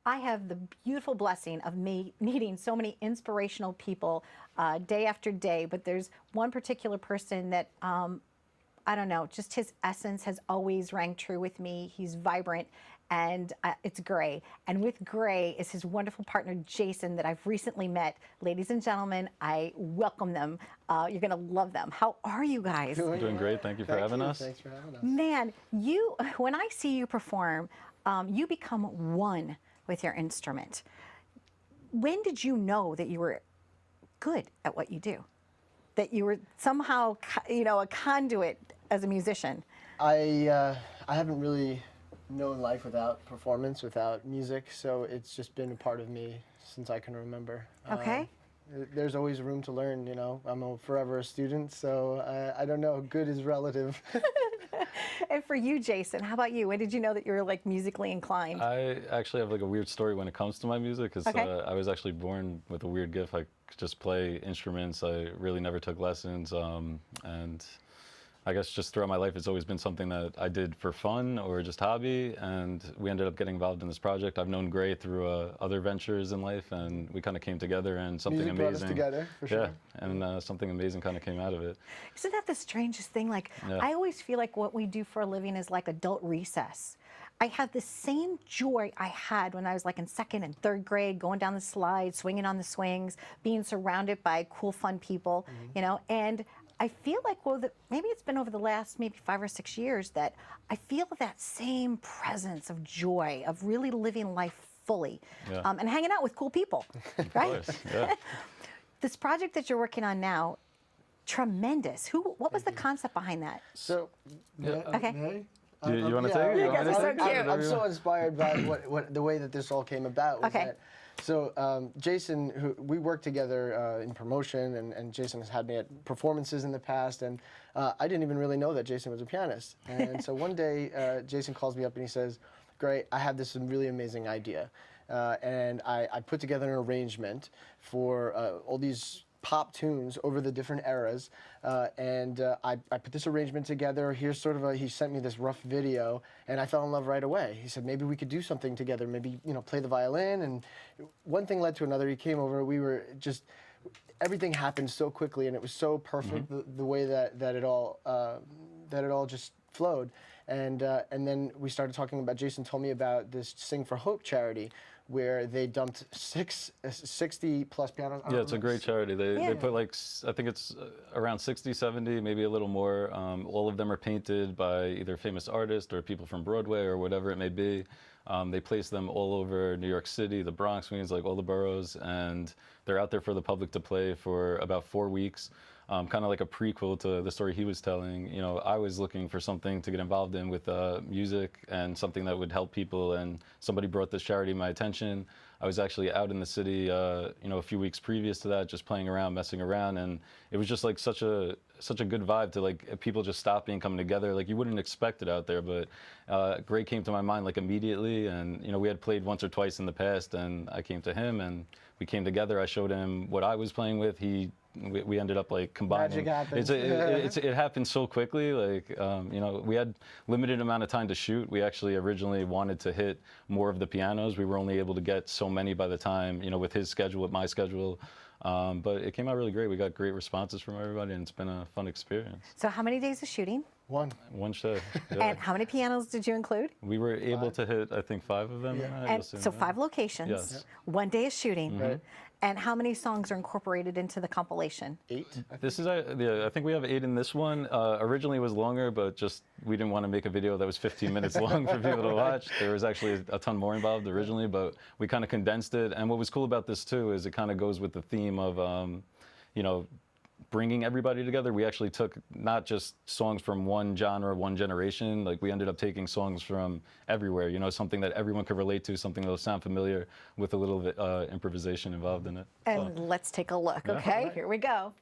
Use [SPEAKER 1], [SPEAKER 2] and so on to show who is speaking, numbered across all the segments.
[SPEAKER 1] I have the beautiful blessing of meeting so many inspirational people day after day, but there's one particular person that I don't know, just his essence has always rang true with me. He's vibrant, and it's Gray. And with Gray is his wonderful partner, Jason, that I've recently met. Ladies and gentlemen, I welcome them. You're going to love them. How are you guys?
[SPEAKER 2] Doing great. Thank you for having us.
[SPEAKER 3] Thanks for having us.
[SPEAKER 1] Man, when I see you perform, you become one with your instrument. When did you know that you were good at what you do? That you were somehow, a conduit as a musician?
[SPEAKER 3] I haven't really known life without performance, without music, so it's just been a part of me since I can remember.
[SPEAKER 1] Okay.
[SPEAKER 3] There's always room to learn, I'm forever a student, so I don't know, good is relative.
[SPEAKER 1] And for you, Jason, how about you? When did you know that you were like musically inclined?
[SPEAKER 2] I actually have like a weird story when it comes to my music, because
[SPEAKER 1] Okay.
[SPEAKER 2] I was actually born with a weird gift. I could just play instruments. I really never took lessons, and I guess just throughout my life, it's always been something that I did for fun or just hobby, and we ended up getting involved in this project. I've known Gray through other ventures in life, and we kind of came together, and something
[SPEAKER 3] Music
[SPEAKER 2] amazing.
[SPEAKER 3] brought us together, for sure.
[SPEAKER 2] Yeah, and something amazing kind of came out of it.
[SPEAKER 1] Isn't that the strangest thing? Like,
[SPEAKER 2] Yeah.
[SPEAKER 1] I always feel like what we do for a living is like adult recess. I have the same joy I had when I was like in second and third grade, going down the slide, swinging on the swings, being surrounded by cool, fun people, and I feel like, maybe it's been over the last maybe 5 or 6 years that I feel that same presence of joy, of really living life fully, and hanging out with cool people, right?
[SPEAKER 2] Of course, yeah.
[SPEAKER 1] This project that you're working on now, tremendous. What was the concept behind that?
[SPEAKER 3] So,
[SPEAKER 1] Okay.
[SPEAKER 3] may I?
[SPEAKER 2] You want to take it?
[SPEAKER 1] You
[SPEAKER 2] want
[SPEAKER 1] guys
[SPEAKER 2] me
[SPEAKER 1] are
[SPEAKER 2] to
[SPEAKER 1] so
[SPEAKER 2] take it?
[SPEAKER 1] cute.
[SPEAKER 3] I'm so inspired by the way that this all came about. Was
[SPEAKER 1] Okay.
[SPEAKER 3] that, so Jason, we worked together in promotion, and Jason has had me at performances in the past, and I didn't even really know that Jason was a pianist. And so one day, Jason calls me up and he says, "Great, I have this really amazing idea." And I put together an arrangement for all these pop tunes over the different eras, and I put this arrangement together. Here's sort of he sent me this rough video, and I fell in love right away. He said, maybe we could do something together, maybe, play the violin, and one thing led to another. He came over, we were just, everything happened so quickly, and it was so perfect, the way that it all just flowed. And then we started talking about, Jason told me about this Sing for Hope charity, where they dumped 60 plus pianos.
[SPEAKER 2] Yeah, it's a great charity. They put like, I think it's around 60, 70, maybe a little more. All of them are painted by either famous artists or people from Broadway or whatever it may be. They place them all over New York City, the Bronx, Queens, like all the boroughs, and they're out there for the public to play for about 4 weeks. Kind of like a prequel to the story he was telling. I was looking for something to get involved in with music and something that would help people, and somebody brought this charity to my attention. I was actually out in the city, a few weeks previous to that, just playing around, messing around, and it was just like such a good vibe to like people just stopping and coming together. Like you wouldn't expect it out there, but Gray came to my mind like immediately, and we had played once or twice in the past, and I came to him and we came together. I showed him what I was playing with. We ended up like combining.
[SPEAKER 3] Magic happens.
[SPEAKER 2] It happened so quickly. Like we had limited amount of time to shoot. We actually originally wanted to hit more of the pianos. We were only able to get so many by the time, with his schedule, with my schedule. But it came out really great. We got great responses from everybody, and it's been a fun experience.
[SPEAKER 1] So how many days of shooting?
[SPEAKER 3] One
[SPEAKER 2] show. Yeah.
[SPEAKER 1] And how many pianos did you include?
[SPEAKER 2] We were able to hit, I think, 5 of them.
[SPEAKER 3] Yeah.
[SPEAKER 1] And so 5 locations,
[SPEAKER 2] Yes.
[SPEAKER 1] 1 day of shooting.
[SPEAKER 3] Right.
[SPEAKER 1] And how many songs are incorporated into the compilation?
[SPEAKER 3] 8.
[SPEAKER 2] This is, I think we have 8 in this one. Originally it was longer, but just we didn't want to make a video that was 15 minutes long for people to watch. There was actually a ton more involved originally, but we kind of condensed it. And what was cool about this too is it kind of goes with the theme of, bringing everybody together. We actually took not just songs from one genre, one generation. Like we ended up taking songs from everywhere. Something that everyone could relate to, something that will sound familiar, with a little bit improvisation involved in it.
[SPEAKER 1] And let's take a look, okay? Here we go.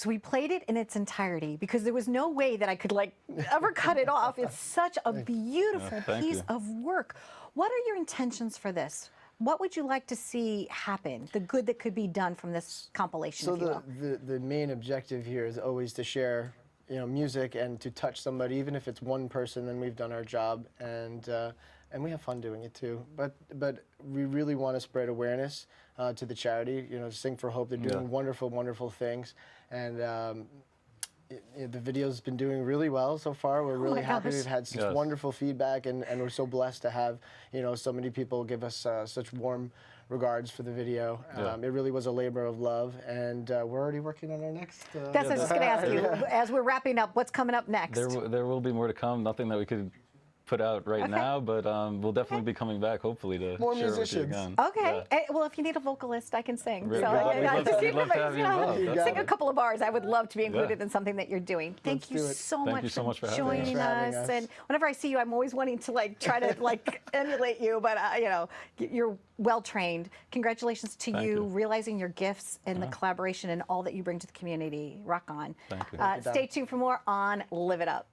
[SPEAKER 1] So we played it in its entirety because there was no way that I could like ever cut it off. It's such a beautiful piece
[SPEAKER 2] you.
[SPEAKER 1] of work. What are your intentions for this? What would you like to see happen? The good that could be done from this compilation,
[SPEAKER 3] So
[SPEAKER 1] if you will.
[SPEAKER 3] the main objective here is always to share, music and to touch somebody, even if it's one person. Then we've done our job, and we have fun doing it too. But we really want to spread awareness to the charity. Sing for Hope. They're doing wonderful things, and. The video's been doing really well so far. We're really happy.
[SPEAKER 1] gosh.
[SPEAKER 3] We've had such wonderful feedback, and we're so blessed to have so many people give us such warm regards for the video. It really was a labor of love, and we're already working on our next.
[SPEAKER 1] That's what I was just going to ask you. As we're wrapping up, what's coming up next?
[SPEAKER 2] There will be more to come. Nothing that we could put out right now, but we'll definitely be coming back, hopefully, to
[SPEAKER 3] More
[SPEAKER 2] share
[SPEAKER 3] musicians.
[SPEAKER 2] It with you again.
[SPEAKER 1] Okay. Well, if you need a vocalist, I can sing.
[SPEAKER 2] We'd
[SPEAKER 1] So
[SPEAKER 2] love to have you involved.
[SPEAKER 1] sing a couple of bars. I would love to be included in something that you're doing. Thank
[SPEAKER 3] Let's
[SPEAKER 1] you
[SPEAKER 3] do it.
[SPEAKER 1] so
[SPEAKER 2] Thank
[SPEAKER 1] much
[SPEAKER 2] you so much for having
[SPEAKER 1] joining
[SPEAKER 2] us.
[SPEAKER 3] Thanks for having
[SPEAKER 1] us.
[SPEAKER 3] us.
[SPEAKER 1] And whenever I see you, I'm always wanting to try to emulate you. But you're well trained. Congratulations to
[SPEAKER 2] Thank you.
[SPEAKER 1] realizing your gifts and the collaboration and all that you bring to the community. Rock on.
[SPEAKER 2] Thank you.
[SPEAKER 1] Stay tuned for more on Live It Up.